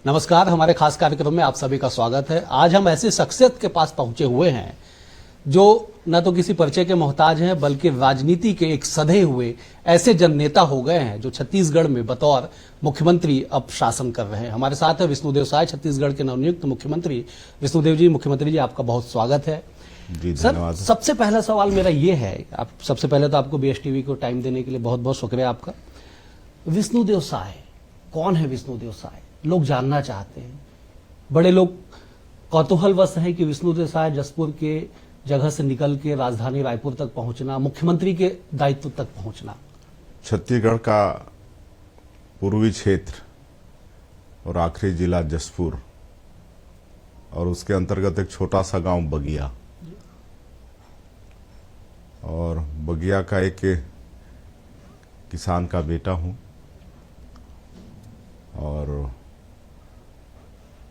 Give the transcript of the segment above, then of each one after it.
नमस्कार, हमारे खास कार्यक्रम में आप सभी का स्वागत है। आज हम ऐसी शख्सियत के पास पहुंचे हुए हैं जो न तो किसी परिचय के मोहताज हैं बल्कि राजनीति के एक सधे हुए ऐसे जननेता हो गए हैं जो छत्तीसगढ़ में बतौर मुख्यमंत्री अब शासन कर रहे हैं। हमारे साथ है विष्णुदेव साय, छत्तीसगढ़ के नवनियुक्त मुख्यमंत्री। विष्णुदेव जी, मुख्यमंत्री जी, आपका बहुत स्वागत है। जी सर, सबसे पहला सवाल मेरा ये है, आप सबसे पहले तो आपको BSTV को टाइम देने के लिए बहुत बहुत शुक्रिया आपका। विष्णुदेव साय कौन है? विष्णुदेव साय लोग जानना चाहते हैं। बड़े लोग कौतूहलवश हैं कि विष्णुदेव साय जसपुर के जगह से निकल के राजधानी रायपुर तक पहुंचना, मुख्यमंत्री के दायित्व तक पहुंचना। छत्तीसगढ़ का पूर्वी क्षेत्र और आखिरी जिला जसपुर और उसके अंतर्गत एक छोटा सा गांव बगिया, और बगिया का एक किसान का बेटा हूं और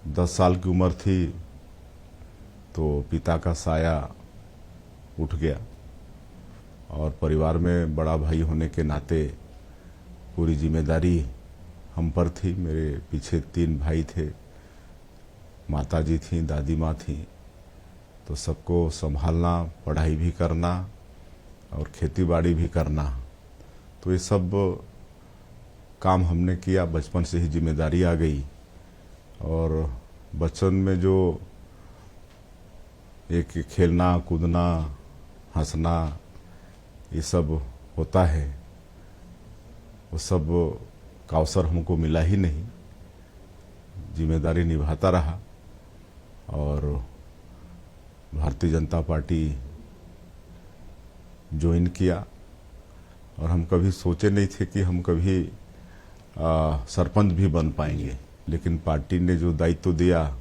10 साल की उम्र थी तो पिता का साया उठ गया और परिवार में बड़ा भाई होने के नाते पूरी जिम्मेदारी हम पर थी। मेरे पीछे 3 भाई थे, माताजी थी, दादी माँ थी, तो सबको संभालना, पढ़ाई भी करना और खेती बाड़ी भी करना, तो ये सब काम हमने किया। बचपन से ही जिम्मेदारी आ गई और बचपन में जो एक खेलना, कूदना, हंसना ये सब होता है, वो सब का अवसर हमको मिला ही नहीं। जिम्मेदारी निभाता रहा और भारतीय जनता पार्टी ज्वाइन किया और हम कभी सोचे नहीं थे कि हम कभी सरपंच भी बन पाएंगे, लेकिन पार्टी ने जो दायित्व दिया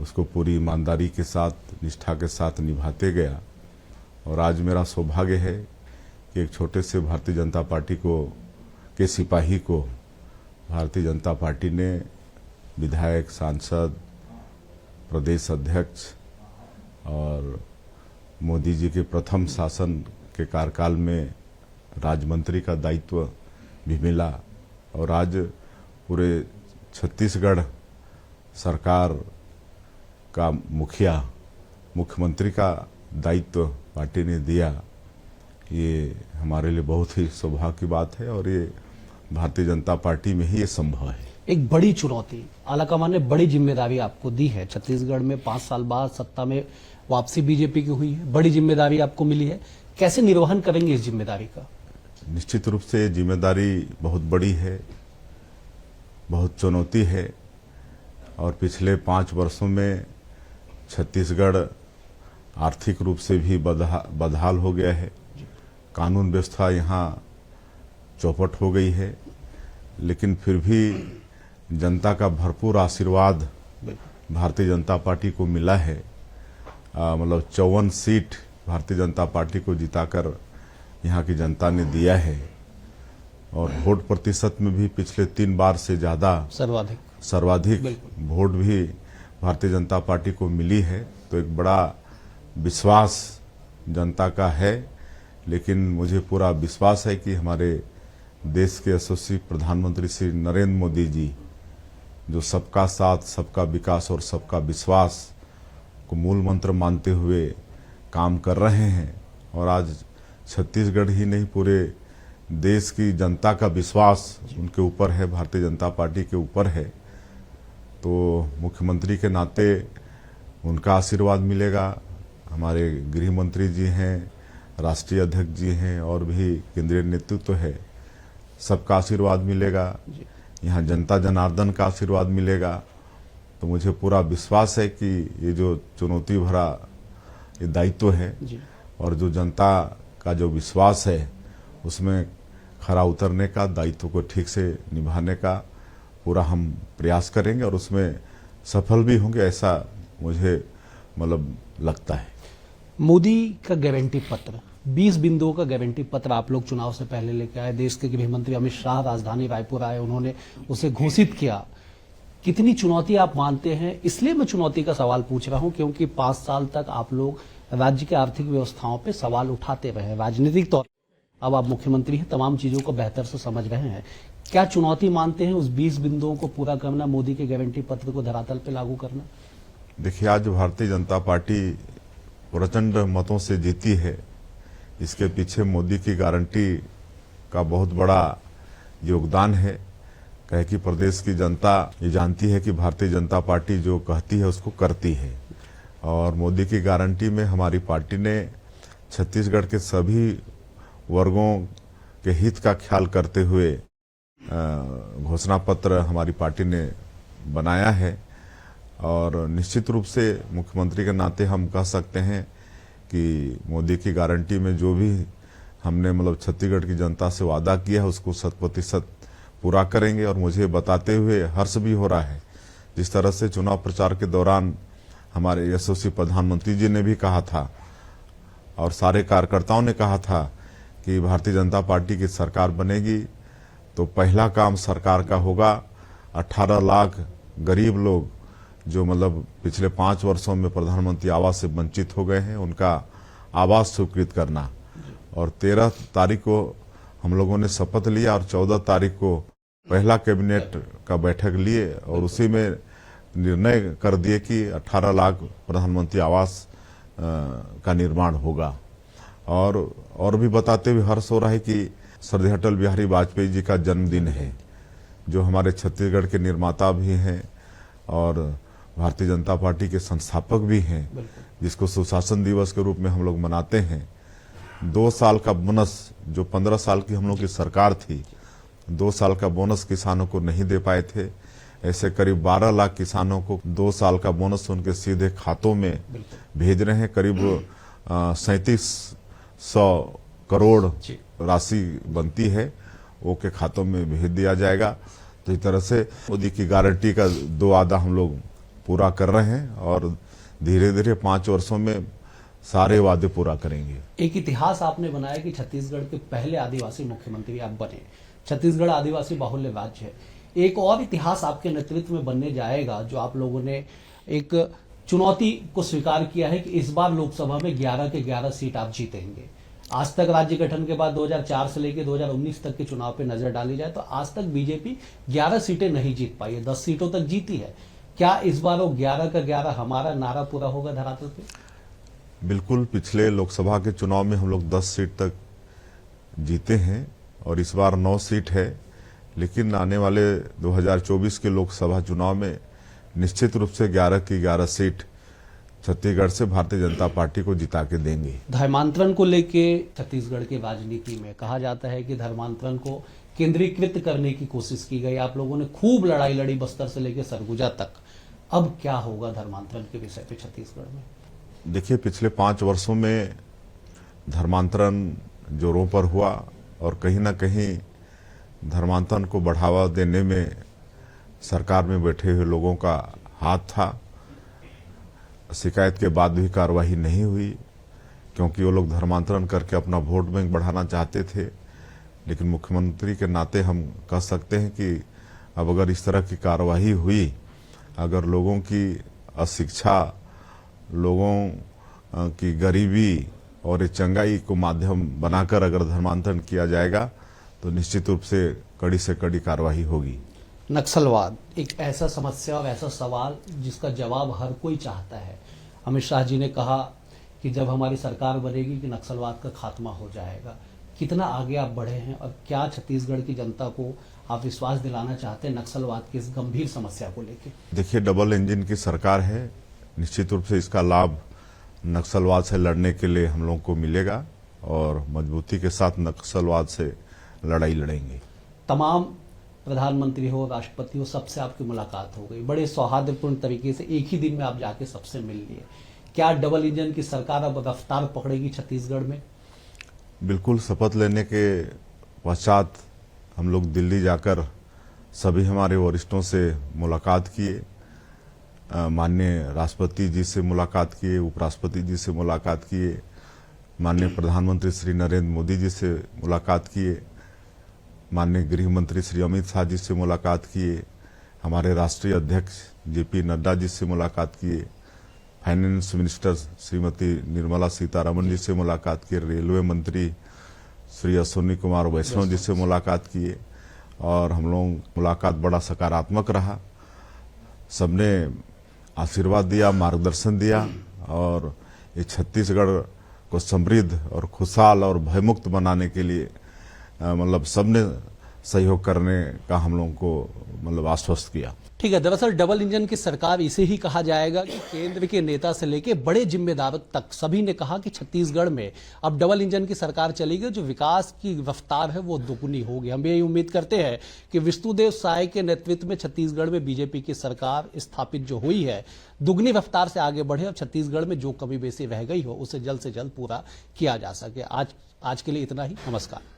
उसको पूरी ईमानदारी के साथ, निष्ठा के साथ निभाते गया। और आज मेरा सौभाग्य है कि एक छोटे से भारतीय जनता पार्टी के सिपाही को भारतीय जनता पार्टी ने विधायक, सांसद, प्रदेश अध्यक्ष और मोदी जी के प्रथम शासन के कार्यकाल में राज्य का दायित्व भी मिला। और आज पूरे छत्तीसगढ़ सरकार का मुख्यमंत्री का दायित्व पार्टी ने दिया। ये हमारे लिए बहुत ही सौभाग्य की बात है और ये भारतीय जनता पार्टी में ही ये संभव है। एक बड़ी चुनौती, आलाकमान ने बड़ी जिम्मेदारी आपको दी है। छत्तीसगढ़ में 5 साल बाद सत्ता में वापसी बीजेपी की हुई है, बड़ी जिम्मेदारी आपको मिली है। कैसे निर्वहन करेंगे इस जिम्मेदारी का? निश्चित रूप से जिम्मेदारी बहुत बड़ी है, बहुत चुनौती है और पिछले 5 वर्षों में छत्तीसगढ़ आर्थिक रूप से भी बदहाल हो गया है। कानून व्यवस्था यहाँ चौपट हो गई है, लेकिन फिर भी जनता का भरपूर आशीर्वाद भारतीय जनता पार्टी को मिला है। मतलब 54 सीट भारतीय जनता पार्टी को जिताकर यहाँ की जनता ने दिया है और वोट प्रतिशत में भी पिछले 3 बार से ज्यादा सर्वाधिक वोट भी भारतीय जनता पार्टी को मिली है। तो एक बड़ा विश्वास जनता का है, लेकिन मुझे पूरा विश्वास है कि हमारे देश के यशस्वी प्रधानमंत्री श्री नरेंद्र मोदी जी, जो सबका साथ, सबका विकास और सबका विश्वास को मूल मंत्र मानते हुए काम कर रहे हैं और आज छत्तीसगढ़ ही नहीं पूरे देश की जनता का विश्वास उनके ऊपर है, भारतीय जनता पार्टी के ऊपर है। तो मुख्यमंत्री के नाते उनका आशीर्वाद मिलेगा। हमारे गृह मंत्री जी हैं, राष्ट्रीय अध्यक्ष जी हैं और भी केंद्रीय नेतृत्व है, सबका आशीर्वाद मिलेगा। यहाँ जनता जनार्दन का आशीर्वाद मिलेगा। तो मुझे पूरा विश्वास है कि ये जो चुनौती भरा ये दायित्व है और जो जनता का जो विश्वास है उसमें खरा उतरने का, दायित्व को ठीक से निभाने का पूरा हम प्रयास करेंगे और उसमें सफल भी होंगे, ऐसा मुझे लगता है। मोदी का गारंटी पत्र, 20 बिंदुओं का गारंटी पत्र आप लोग चुनाव से पहले लेके आए। देश के गृह मंत्री अमित शाह राजधानी रायपुर आए, उन्होंने उसे घोषित किया। कितनी चुनौती आप मानते हैं? इसलिए मैं चुनौती का सवाल पूछ रहा हूं क्योंकि 5 साल तक आप लोग राज्य के आर्थिक व्यवस्थाओं पे सवाल उठाते रहे राजनीतिक तौर। अब आप मुख्यमंत्री हैं, तमाम चीजों को बेहतर से समझ रहे हैं। क्या चुनौती मानते हैं उस 20 बिंदुओं को पूरा करना, मोदी के गारंटी पत्र को धरातल पे लागू करना? देखिए, आज भारतीय जनता पार्टी प्रचंड मतों से जीती है। इसके पीछे मोदी की गारंटी का बहुत बड़ा योगदान है। कहे कि प्रदेश की जनता ये जानती है कि भारतीय जनता पार्टी जो कहती है उसको करती है, और मोदी की गारंटी में हमारी पार्टी ने छत्तीसगढ़ के सभी वर्गों के हित का ख्याल करते हुए घोषणा पत्र हमारी पार्टी ने बनाया है। और निश्चित रूप से मुख्यमंत्री के नाते हम कह सकते हैं कि मोदी की गारंटी में जो भी हमने मतलब छत्तीसगढ़ की जनता से वादा किया है उसको 100% पूरा करेंगे। और मुझे बताते हुए हर्ष भी हो रहा है, जिस तरह से चुनाव प्रचार के दौरान हमारे यशस्वी प्रधानमंत्री जी ने भी कहा था और सारे कार्यकर्ताओं ने कहा था कि भारतीय जनता पार्टी की सरकार बनेगी तो पहला काम सरकार का होगा 18 लाख गरीब लोग जो मतलब पिछले 5 वर्षों में प्रधानमंत्री आवास से वंचित हो गए हैं, उनका आवास स्वीकृत करना। और 13 तारीख को हम लोगों ने शपथ लिया और 14 तारीख को पहला कैबिनेट का बैठक लिए और उसी में निर्णय कर दिए कि 18 लाख प्रधानमंत्री आवास का निर्माण होगा। और भी बताते हुए हर्ष हो रहा है कि श्रद्धेय अटल बिहारी वाजपेयी जी का जन्मदिन है, जो हमारे छत्तीसगढ़ के निर्माता भी हैं और भारतीय जनता पार्टी के संस्थापक भी हैं, जिसको सुशासन दिवस के रूप में हम लोग मनाते हैं। 2 साल का बोनस, जो 15 साल की हम लोग की सरकार थी, 2 साल का बोनस किसानों को नहीं दे पाए थे। ऐसे करीब 12 लाख किसानों को 2 साल का बोनस उनके सीधे खातों में भेज रहे हैं। करीब 3700 करोड़ राशि बनती है, वो के खातों में भेज दिया जाएगा। तो इस तरह से मोदी की गारंटी का 2 वादा हम लोग पूरा कर रहे हैं और धीरे धीरे 5 वर्षों में सारे वादे पूरा करेंगे। एक इतिहास आपने बनाया कि छत्तीसगढ़ के पहले आदिवासी मुख्यमंत्री आप बने। छत्तीसगढ़ आदिवासी बाहुल्य राज्य है। एक और इतिहास आपके नेतृत्व में बनने जाएगा, जो आप लोगों ने एक चुनौती को स्वीकार किया है कि इस बार लोकसभा में 11 के 11 सीट आप जीतेंगे। आज तक राज्य गठन के बाद 2004 से लेकर 2019 तक के चुनाव पे नजर डाली जाए तो आज तक बीजेपी 11 सीटें नहीं जीत पाई है, 10 सीटों तक जीती है। क्या इस बार वो 11 का 11 हमारा नारा पूरा होगा धरातल पे? बिल्कुल, पिछले लोकसभा के चुनाव में हम लोग 10 सीट तक जीते हैं और इस बार 9 सीट है। लेकिन आने वाले 2024 के लोकसभा चुनाव में निश्चित रूप से 11 की 11 सीट छत्तीसगढ़ से भारतीय जनता पार्टी को जिता के देंगे। धर्मांतरण को लेके छत्तीसगढ़ की राजनीति में कहा जाता है कि धर्मांतरण को केंद्रीकृत करने की कोशिश की गई। आप लोगों ने खूब लड़ाई लड़ी बस्तर से लेकर सरगुजा तक। अब क्या होगा धर्मांतरण के विषय पे छत्तीसगढ़ में? देखिए, पिछले 5 वर्षों में धर्मांतरण जोरों पर हुआ और कहीं ना कहीं धर्मांतरण को बढ़ावा देने में सरकार में बैठे हुए लोगों का हाथ था। शिकायत के बाद भी कार्रवाई नहीं हुई, क्योंकि वो लोग धर्मांतरण करके अपना वोट बैंक बढ़ाना चाहते थे। लेकिन मुख्यमंत्री के नाते हम कह सकते हैं कि अब अगर इस तरह की कार्रवाई हुई, अगर लोगों की अशिक्षा, लोगों की गरीबी और चंगाई को माध्यम बनाकर अगर धर्मांतरण किया जाएगा तो निश्चित रूप से कड़ी कार्रवाई होगी। नक्सलवाद एक ऐसा समस्या और ऐसा सवाल जिसका जवाब हर कोई चाहता है। अमित शाह जी ने कहा कि जब हमारी सरकार बनेगी कि नक्सलवाद का खात्मा हो जाएगा। कितना आगे आप बढ़े हैं और क्या छत्तीसगढ़ की जनता को आप विश्वास दिलाना चाहते हैं नक्सलवाद की इस गंभीर समस्या को लेकर? देखिए, डबल इंजन की सरकार है, निश्चित रूप से इसका लाभ नक्सलवाद से लड़ने के लिए हम लोगों को मिलेगा और मजबूती के साथ नक्सलवाद से लड़ाई लड़ेंगे। तमाम प्रधानमंत्री हो, राष्ट्रपति हो, सबसे आपकी मुलाकात हो गई, बड़े सौहार्दपूर्ण तरीके से एक ही दिन में आप जाके सबसे मिल लिए। क्या डबल इंजन की सरकार अब रफ्तार पकड़ेगी छत्तीसगढ़ में? बिल्कुल, शपथ लेने के पश्चात हम लोग दिल्ली जाकर सभी हमारे वरिष्ठों से मुलाकात किए, माननीय राष्ट्रपति जी से मुलाकात किए, उपराष्ट्रपति जी से मुलाकात किए, माननीय प्रधानमंत्री श्री नरेंद्र मोदी जी से मुलाकात किए, माननीय गृह मंत्री श्री अमित शाह जी से मुलाकात किए, हमारे राष्ट्रीय अध्यक्ष जेपी नड्डा जी से मुलाकात किए, फाइनेंस मिनिस्टर श्रीमती निर्मला सीतारमण जी से मुलाकात किए, रेलवे मंत्री श्री अश्विनी कुमार वैष्णव जी से मुलाकात किए और हम लोग मुलाकात बड़ा सकारात्मक रहा। सबने आशीर्वाद दिया, मार्गदर्शन दिया और ये छत्तीसगढ़ को समृद्ध और खुशहाल और भयमुक्त बनाने के लिए मतलब सबने सहयोग करने का हम लोगों को मतलब आश्वस्त किया। ठीक है, दरअसल डबल इंजन की सरकार इसे ही कहा जाएगा कि केंद्र के नेता से लेके बड़े जिम्मेदार तक सभी ने कहा कि छत्तीसगढ़ में अब डबल इंजन की सरकार चलेगी, जो विकास की रफ्तार है वो दुगुनी होगी। हम यही उम्मीद करते हैं कि विष्णुदेव साय के नेतृत्व में छत्तीसगढ़ में बीजेपी की सरकार स्थापित जो हुई है दुगनी रफ्तार से आगे बढ़े और छत्तीसगढ़ में जो कमी बेसी रह गई हो उसे जल्द से जल्द पूरा किया जा सके। आज के लिए इतना ही। नमस्कार।